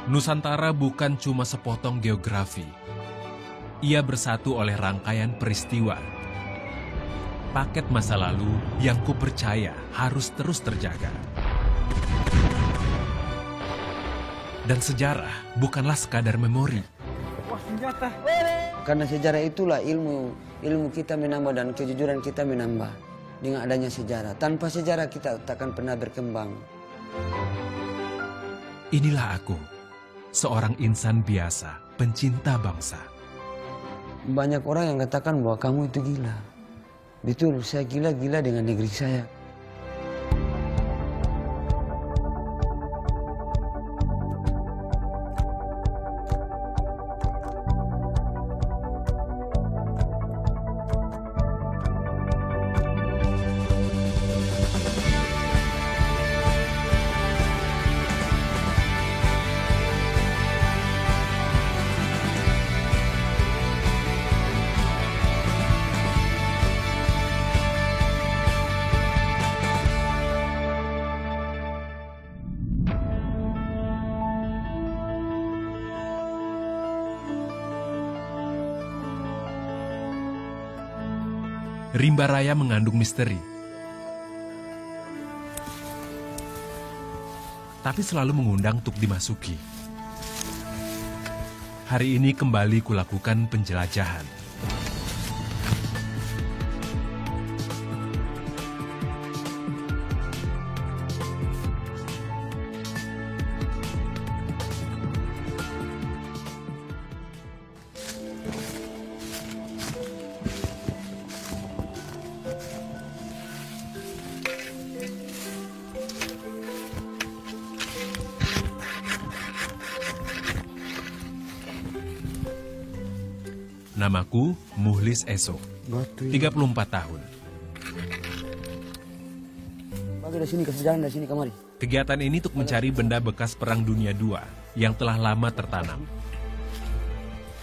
Nusantara bukan cuma sepotong geografi. Ia bersatu oleh rangkaian peristiwa. Paket masa lalu yang kupercaya harus terus terjaga. Dan sejarah bukanlah sekadar memori. Wah, senjata. Karena sejarah itulah ilmu kita menambah dan kejujuran kita menambah. Dengan adanya sejarah. Tanpa sejarah kita takkan pernah berkembang. Inilah aku, seorang insan biasa, pencinta bangsa. Banyak orang yang katakan bahwa kamu itu gila. Betul, saya gila-gila dengan negeri saya. Rimba Raya mengandung misteri. Tapi selalu mengundang untuk dimasuki. Hari ini kembali kulakukan penjelajahan. Namaku Muhlis Eso, 34 tahun. Bagi dari sini, kasih jalan dari sini kemari. Kegiatan ini untuk mencari benda bekas Perang Dunia II yang telah lama tertanam.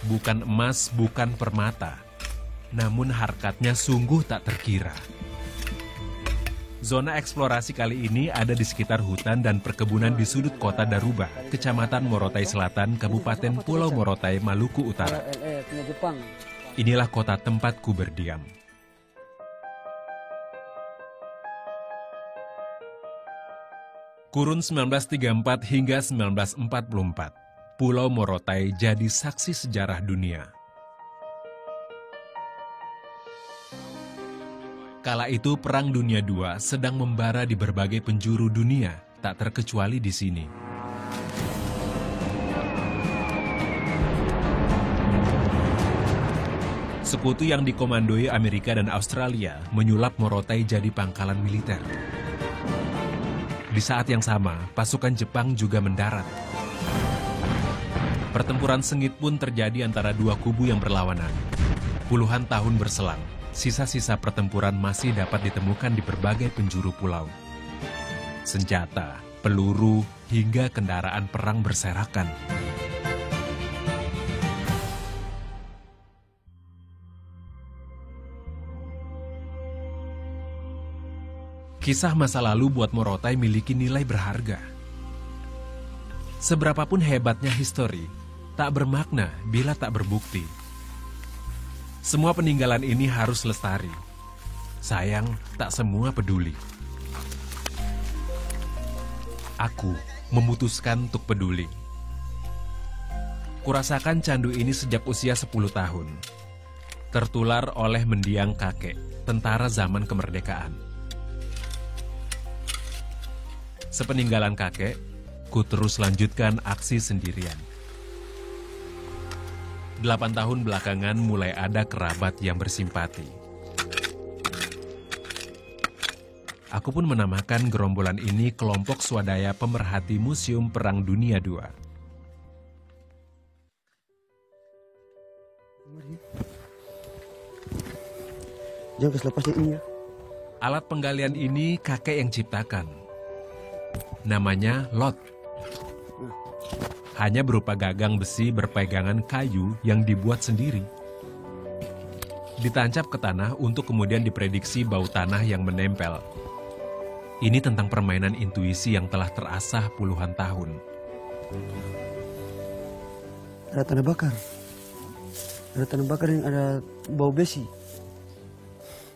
Bukan emas, bukan permata, namun harkatnya sungguh tak terkira. Zona eksplorasi kali ini ada di sekitar hutan dan perkebunan di sudut kota Daruba, Kecamatan Morotai Selatan, Kabupaten Pulau Morotai, Maluku Utara. Inilah kota tempatku berdiam. Kurun 1934 hingga 1944, Pulau Morotai jadi saksi sejarah dunia. Kala itu Perang Dunia II sedang membara di berbagai penjuru dunia, tak terkecuali di sini. Sekutu yang dikomandoi Amerika dan Australia menyulap Morotai jadi pangkalan militer. Di saat yang sama, pasukan Jepang juga mendarat. Pertempuran sengit pun terjadi antara dua kubu yang berlawanan. Puluhan tahun berselang, sisa-sisa pertempuran masih dapat ditemukan di berbagai penjuru pulau. Senjata, peluru, hingga kendaraan perang berserakan. Kisah masa lalu buat Morotai miliki nilai berharga. Seberapapun hebatnya histori, tak bermakna bila tak berbukti. Semua peninggalan ini harus lestari. Sayang, tak semua peduli. Aku memutuskan untuk peduli. Kurasakan candu ini sejak usia 10 tahun. Tertular oleh mendiang kakek, tentara zaman kemerdekaan. Sepeninggalan kakek, ku terus lanjutkan aksi sendirian. 8 tahun belakangan mulai ada kerabat yang bersimpati. Aku pun menamakan gerombolan ini Kelompok Swadaya Pemerhati Museum Perang Dunia II. Jangan selepas ini ya. Alat penggalian ini kakek yang ciptakan. Namanya lot. Hanya berupa gagang besi berpegangan kayu yang dibuat sendiri. Ditancap ke tanah untuk kemudian diprediksi bau tanah yang menempel. Ini tentang permainan intuisi yang telah terasah puluhan tahun. Ada tanah bakar. Ada tanah bakar yang ada bau besi.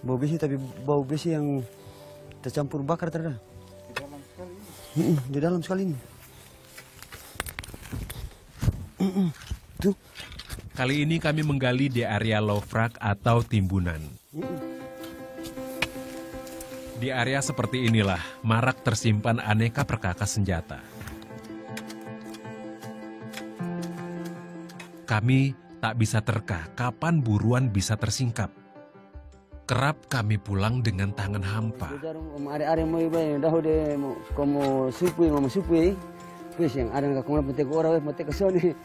Bau besi tapi bau besi yang tercampur bakar terada. Di dalam sekali ini. Tuh. Kali ini kami menggali di area lofrak atau timbunan. Di area seperti inilah marak tersimpan aneka perkakas senjata. Kami tak bisa terka kapan buruan bisa tersingkap. Kerap kami pulang dengan tangan hampa. Yang ada nggak kemana petik orang, petik ke sini.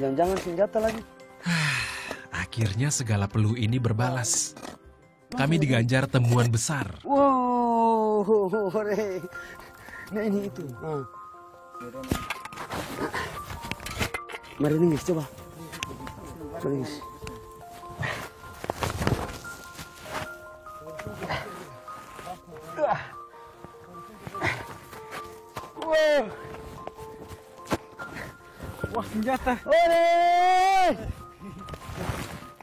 Jangan senjata lagi. Akhirnya segala peluh ini berbalas. Kami diganjar temuan besar. Wow, nah ini itu. Mari nih, coba. Mari. Wah, senjata.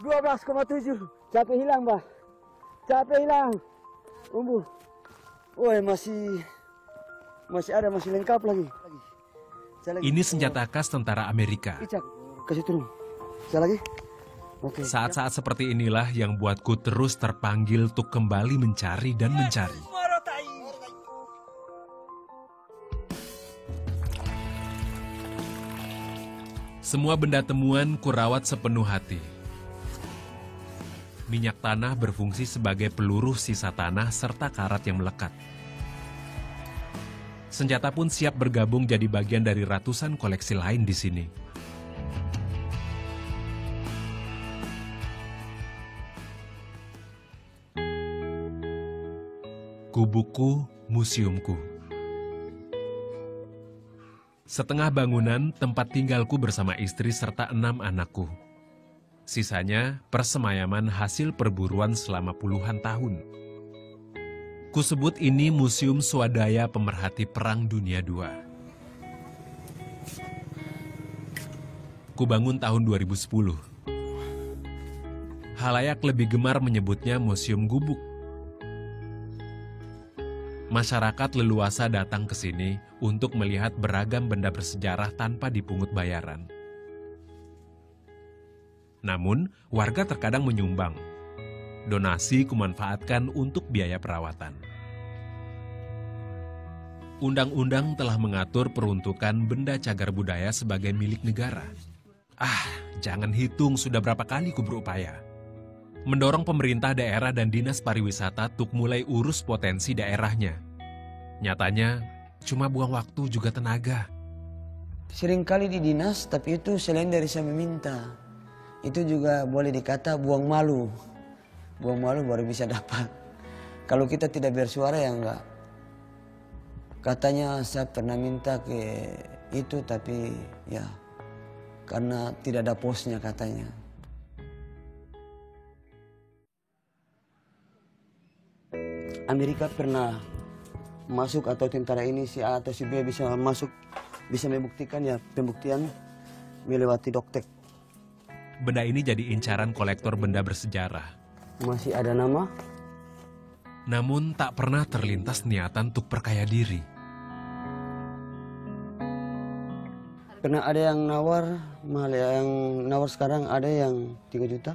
12,7. Capek hilang, Bah. Capek hilang. Umbu. Woi, masih ada, masih lengkap lagi. Ini senjata khas tentara Amerika. Icak, kasih turun. Saya lagi. Oke. Saat-saat seperti inilah yang buatku terus terpanggil untuk kembali mencari dan mencari. Semua benda temuan kurawat sepenuh hati. Minyak tanah berfungsi sebagai peluru sisa tanah serta karat yang melekat. Senjata pun siap bergabung jadi bagian dari ratusan koleksi lain di sini. Kubuku, museumku. Setengah bangunan tempat tinggalku bersama istri serta 6 anakku. Sisanya persemayaman hasil perburuan selama puluhan tahun. Kusebut ini Museum Swadaya Pemerhati Perang Dunia II. Kubangun tahun 2010. Halayak lebih gemar menyebutnya Museum Gubuk. Masyarakat leluasa datang ke sini untuk melihat beragam benda bersejarah tanpa dipungut bayaran. Namun, warga terkadang menyumbang. Donasi kumanfaatkan untuk biaya perawatan. Undang-undang telah mengatur peruntukan benda cagar budaya sebagai milik negara. Jangan hitung sudah berapa kali ku berupaya. Mendorong pemerintah daerah dan dinas pariwisata untuk mulai urus potensi daerahnya. Nyatanya, cuma buang waktu juga tenaga. Seringkali di dinas, tapi itu selain dari saya meminta. Itu juga boleh dikata buang malu. Buang malu baru bisa dapat. Kalau kita tidak bersuara ya enggak. Katanya saya pernah minta ke itu, tapi ya karena tidak ada posnya katanya. Amerika pernah masuk atau tentara ini si A atau si B bisa masuk, bisa membuktikan ya pembuktian melewati doktek. Benda ini jadi incaran kolektor benda bersejarah. Masih ada nama? Namun tak pernah terlintas niatan untuk perkaya diri. Pernah ada yang nawar, mahal yang nawar sekarang ada yang 3 juta.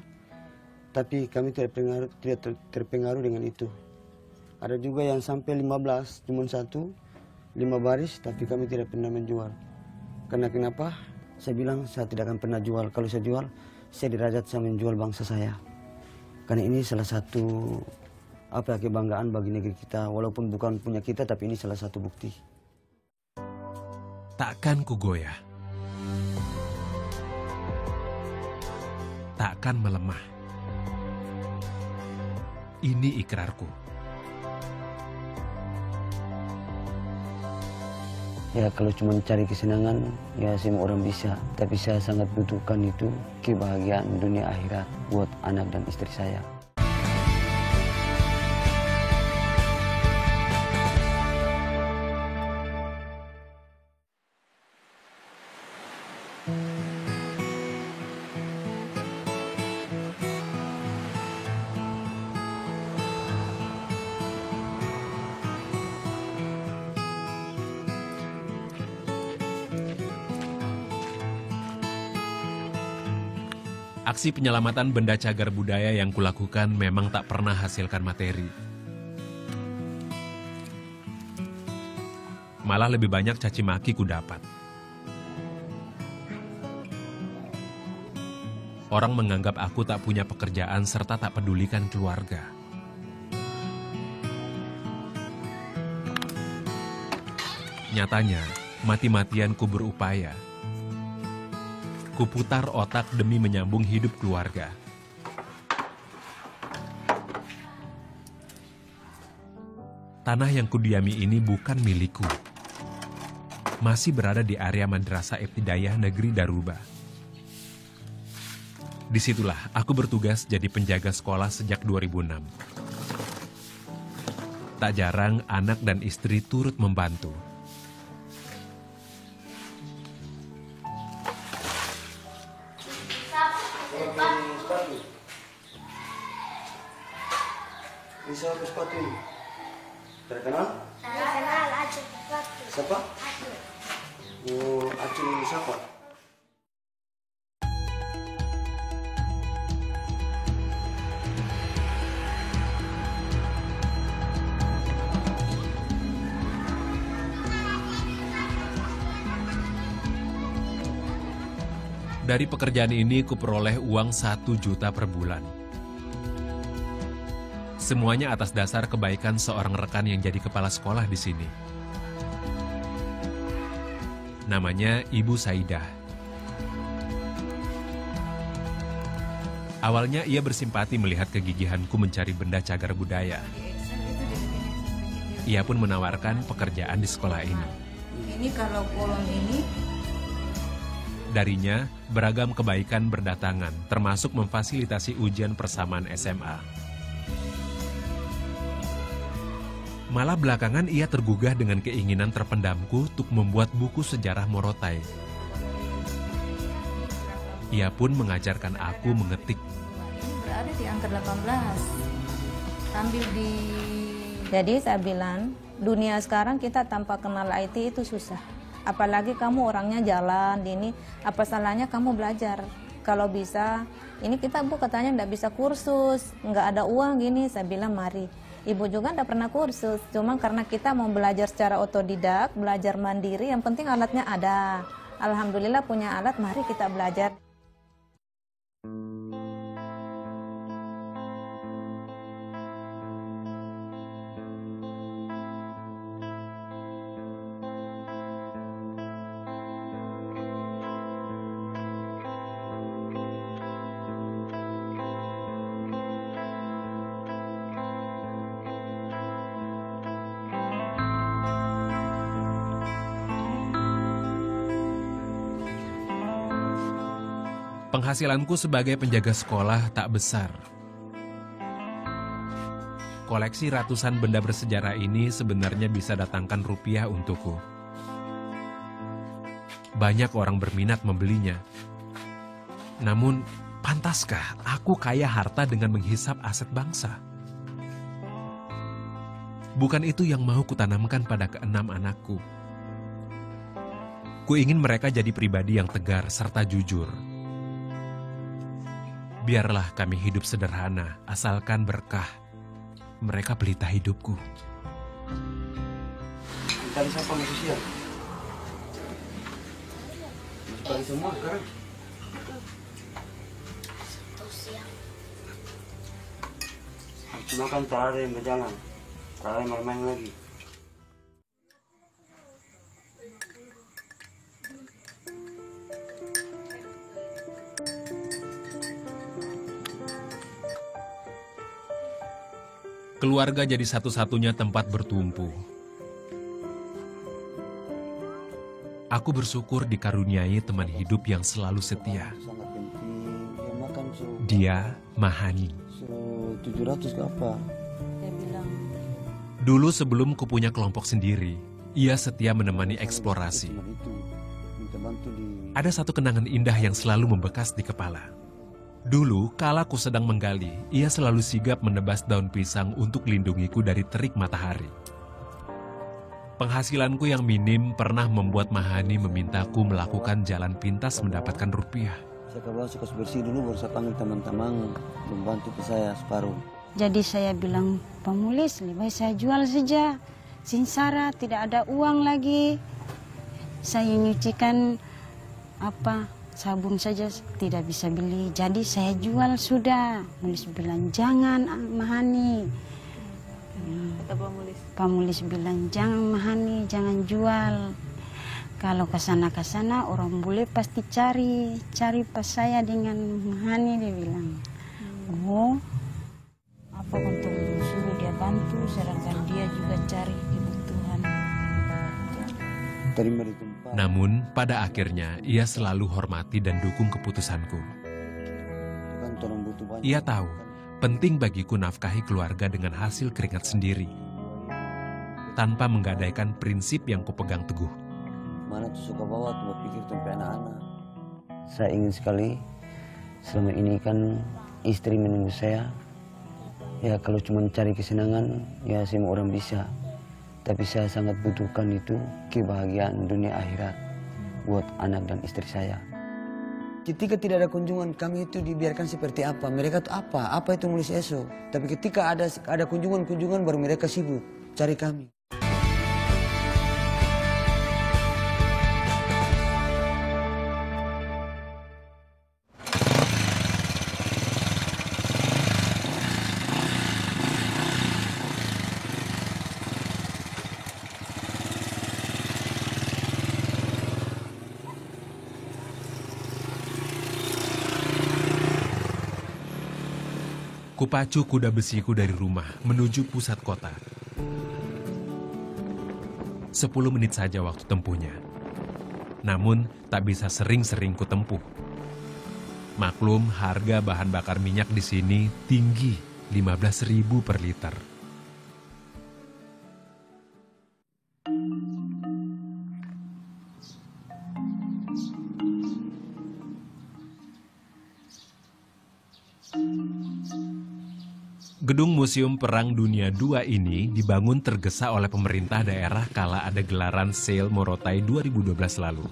Tapi kami tidak terpengaruh dengan itu. Ada juga yang sampai 15, cuma 5 baris, tapi kami tidak pernah menjual. Karena kenapa? Saya bilang saya tidak akan pernah jual. Kalau saya jual, saya derajat saya menjual bangsa saya. Karena ini salah satu kebanggaan bagi negeri kita. Walaupun bukan punya kita, tapi ini salah satu bukti. Takkan ku goyah. Takkan melemah. Ini ikrarku. Ya kalau cuma cari kesenangan, ya semua orang bisa. Tapi saya sangat butuhkan itu kebahagiaan dunia akhirat buat anak dan istri saya. Aksi penyelamatan benda cagar budaya yang kulakukan memang tak pernah hasilkan materi. Malah lebih banyak caci maki ku dapat. Orang menganggap aku tak punya pekerjaan serta tak pedulikan keluarga. Nyatanya, mati-matian ku berupaya. Kuputar otak demi menyambung hidup keluarga. Tanah yang kudiami ini bukan milikku. Masih berada di area Madrasah Ibtidaiyah Negeri Daruba. Disitulah aku bertugas jadi penjaga sekolah sejak 2006. Tak jarang anak dan istri turut membantu. Bisa aku sepatu ini? Terkenal? Terkenal Aceh sepatu. Siapa? Aceh. Oh, Aceh siapa? Dari pekerjaan ini kuperoleh uang 1 juta per bulan. Semuanya atas dasar kebaikan seorang rekan yang jadi kepala sekolah di sini. Namanya Ibu Saidah. Awalnya ia bersimpati melihat kegigihanku mencari benda cagar budaya. Ia pun menawarkan pekerjaan di sekolah ini. Ini kalau kolom ini. Darinya, beragam kebaikan berdatangan, termasuk memfasilitasi ujian persamaan SMA. Malah belakangan ia tergugah dengan keinginan terpendamku untuk membuat buku sejarah Morotai. Ia pun mengajarkan aku mengetik. Berada di angka 18. Ambil di... Jadi saya bilang, dunia sekarang kita tanpa kenal IT itu susah. Apalagi kamu orangnya jalan, ini apa salahnya kamu belajar. Kalau bisa, ini kita Bu katanya nggak bisa kursus, nggak ada uang gini. Saya bilang mari. Ibu juga nggak pernah kursus, cuma karena kita mau belajar secara otodidak, belajar mandiri, yang penting alatnya ada. Alhamdulillah punya alat, mari kita belajar. Penghasilanku sebagai penjaga sekolah tak besar. Koleksi ratusan benda bersejarah ini sebenarnya bisa datangkan rupiah untukku. Banyak orang berminat membelinya. Namun, pantaskah aku kaya harta dengan menghisap aset bangsa? Bukan itu yang mau kutanamkan pada keenam anakku. Ku ingin mereka jadi pribadi yang tegar serta jujur. Biarlah kami hidup sederhana, asalkan berkah. Mereka pelita hidupku. Tadi siapa masih siang? Masih pagi semua sekarang? Cuma kan tak ada yang berjalan. Tak ada yang main-main lagi. Keluarga jadi satu-satunya tempat bertumpu. Aku bersyukur dikaruniai teman hidup yang selalu setia. Sangat penting. Ya makan Dia Mahani. 700 ke apa? Dia bilang, Dulu sebelum kupunya kelompok sendiri, ia setia menemani eksplorasi. Cuma itu. Minta bantu di... Ada satu kenangan indah yang selalu membekas di kepala. Dulu, kala ku sedang menggali, ia selalu sigap menebas daun pisang untuk lindungiku dari terik matahari. Penghasilanku yang minim pernah membuat Mahani memintaku melakukan jalan pintas mendapatkan rupiah. Saya ke bawah suka bersih dulu, baru saya panggil teman-teman membantu ke saya separuh. Jadi saya bilang, pemulis lebih baik saya jual saja. Sengsara, tidak ada uang lagi. Saya nyucikan sabun saja tidak bisa beli. Jadi saya jual sudah. Pemulis bilang, jangan Mahani. Kata pemulis. Pemulis bilang, jangan Mahani, jangan jual. Kalau ke sana orang bule pasti cari pas saya dengan Mahani, dia bilang. Oh, apa untuk suruh dia bantu, sedangkan dia juga cari kebutuhan. Terima di tempat. Namun, pada akhirnya ia selalu hormati dan dukung keputusanku. Kan orang butuh banyak. Ia tahu, penting bagiku nafkahi keluarga dengan hasil keringat sendiri, tanpa menggadaikan prinsip yang kupegang teguh. Mana tuh suka bawa tuh berpikir sampai anak-anak. Saya ingin sekali, selama ini kan istri menunggu saya. Ya kalau cuma cari kesenangan, ya semua orang bisa. Tapi saya sangat butuhkan itu kebahagiaan dunia akhirat buat anak dan istri saya. Ketika tidak ada kunjungan, kami itu dibiarkan seperti apa? Mereka tuh apa? Apa itu mulis esok? Tapi ketika ada kunjungan-kunjungan, baru mereka sibuk cari kami. Kupacu kuda besiku dari rumah menuju pusat kota. 10 menit saja waktu tempuhnya. Namun, tak bisa sering-sering kutempuh. Maklum, harga bahan bakar minyak di sini tinggi, 15.000 per liter. Gedung Museum Perang Dunia II ini dibangun tergesa oleh pemerintah daerah kala ada gelaran Sale Morotai 2012 lalu.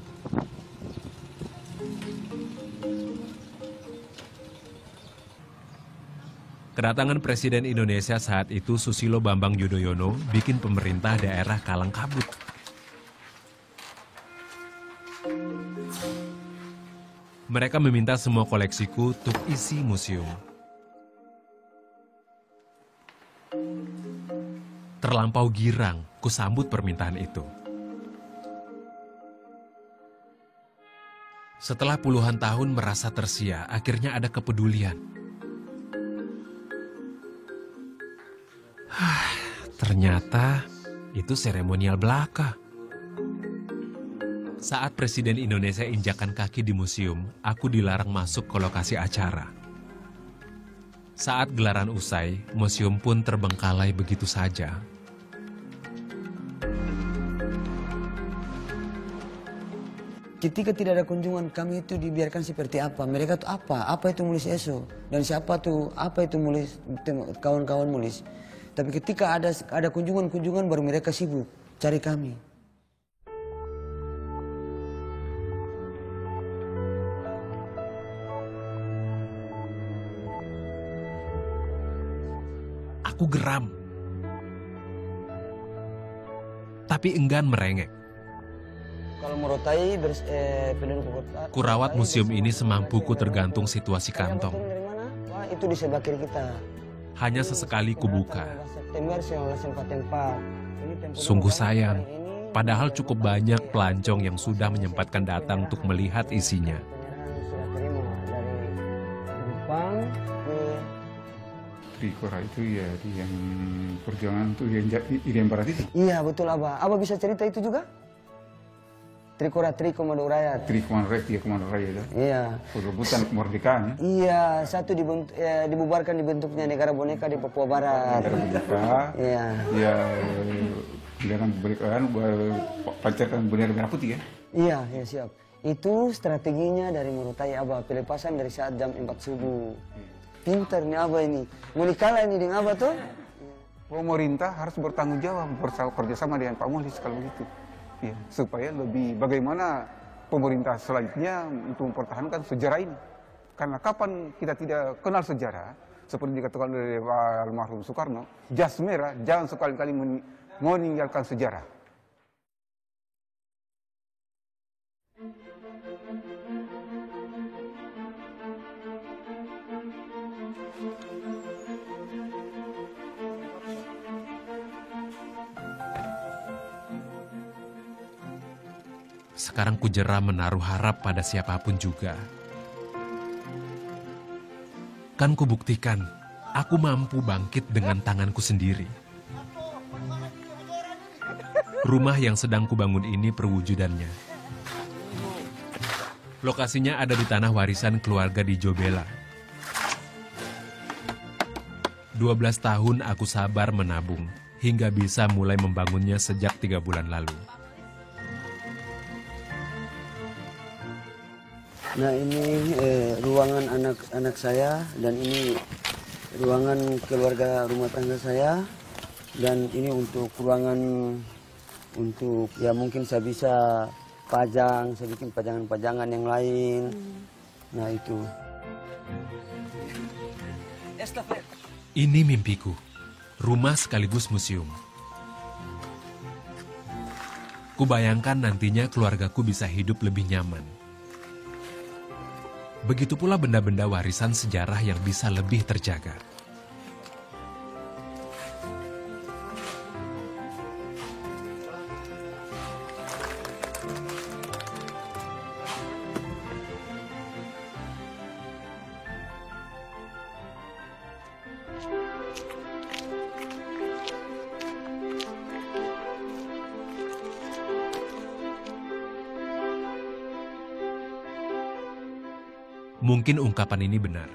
Kedatangan Presiden Indonesia saat itu Susilo Bambang Yudhoyono bikin pemerintah daerah kalang kabut. Mereka meminta semua koleksiku untuk isi museum. Terlampau girang, kusambut permintaan itu. Setelah puluhan tahun merasa tersia, akhirnya ada kepedulian. Ternyata itu seremonial belaka. Saat Presiden Indonesia injakan kaki di museum, aku dilarang masuk ke lokasi acara. Saat gelaran usai, museum pun terbengkalai begitu saja. Ketika tidak ada kunjungan, kami itu dibiarkan seperti apa? Mereka tuh apa? Apa itu mulis esok? Dan siapa tuh? Apa itu mulis? Kawan-kawan mulis. Tapi ketika ada kunjungan-kunjungan, baru mereka sibuk cari kami. Aku geram. Tapi enggan merengek. Kalau Morotai penduduk kota. Kurawat museum ini semampuku tergantung situasi kantong. Dari mana? Wah, itu di sebelah kiri kita. Hanya sesekali kubuka. September 1944. Sungguh sayang, padahal cukup banyak pelancong yang sudah menyempatkan datang untuk melihat isinya. Sudah terima dari Jepang ke Trikora itu ya yang perjuangan tuh Irian Barat itu. Iya betul Abah. Abah bisa cerita itu juga? Trikora Komando Rakyat. Komando Rakyat, ya Komando Rakyat ya. Iya. Perebutan kemerdekaan ya. Iya, satu dibubarkan dibentuknya negara boneka di Papua Barat. Negara boneka. Iya. Ya, dengan kemerdekaan pancarkan bendera merah putih ya. Iya, ya siap. Itu strateginya dari Morotai Abah, pelepasan dari saat jam 4 subuh. Pintar nih Abah ini. Mau dikalah ini dengan Abah tuh? Pemerintah harus bertanggung jawab bekerjasama dengan Pak Mulis kalau begitu. Ya, supaya lebih bagaimana pemerintah selanjutnya untuk mempertahankan sejarah ini. Karena kapan kita tidak kenal sejarah, seperti dikatakan oleh almarhum Soekarno, jas merah jangan sekali-kali meninggalkan sejarah. Sekarang kujera menaruh harap pada siapapun juga. Kan kubuktikan, aku mampu bangkit dengan tanganku sendiri. Rumah yang sedang kubangun ini perwujudannya. Lokasinya ada di tanah warisan keluarga di Jobela. 12 tahun aku sabar menabung, hingga bisa mulai membangunnya sejak 3 bulan lalu. Nah ini ruangan anak-anak saya dan ini ruangan keluarga rumah tangga saya dan ini untuk ruangan untuk ya mungkin saya bisa pajang, saya bikin pajangan-pajangan yang lain. Nah itu. Ini mimpiku, rumah sekaligus museum. Kubayangkan nantinya keluargaku bisa hidup lebih nyaman. Begitu pula benda-benda warisan sejarah yang bisa lebih terjaga. Mungkin ungkapan ini benar.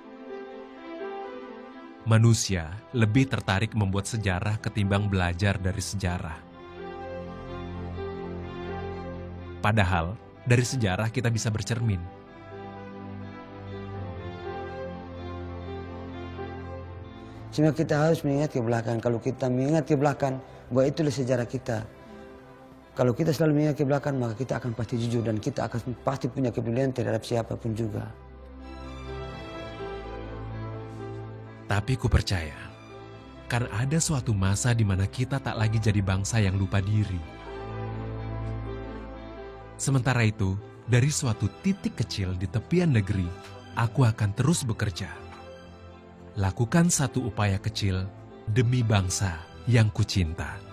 Manusia lebih tertarik membuat sejarah ketimbang belajar dari sejarah. Padahal, dari sejarah kita bisa bercermin. Sehingga kita harus mengingat ke belakang. Kalau kita mengingat ke belakang, bahwa itulah sejarah kita. Kalau kita selalu mengingat ke belakang, maka kita akan pasti jujur dan kita akan pasti punya kepedulian terhadap siapapun juga. Tapi ku percaya, karena ada suatu masa di mana kita tak lagi jadi bangsa yang lupa diri. Sementara itu, dari suatu titik kecil di tepian negeri, aku akan terus bekerja. Lakukan satu upaya kecil demi bangsa yang kucinta.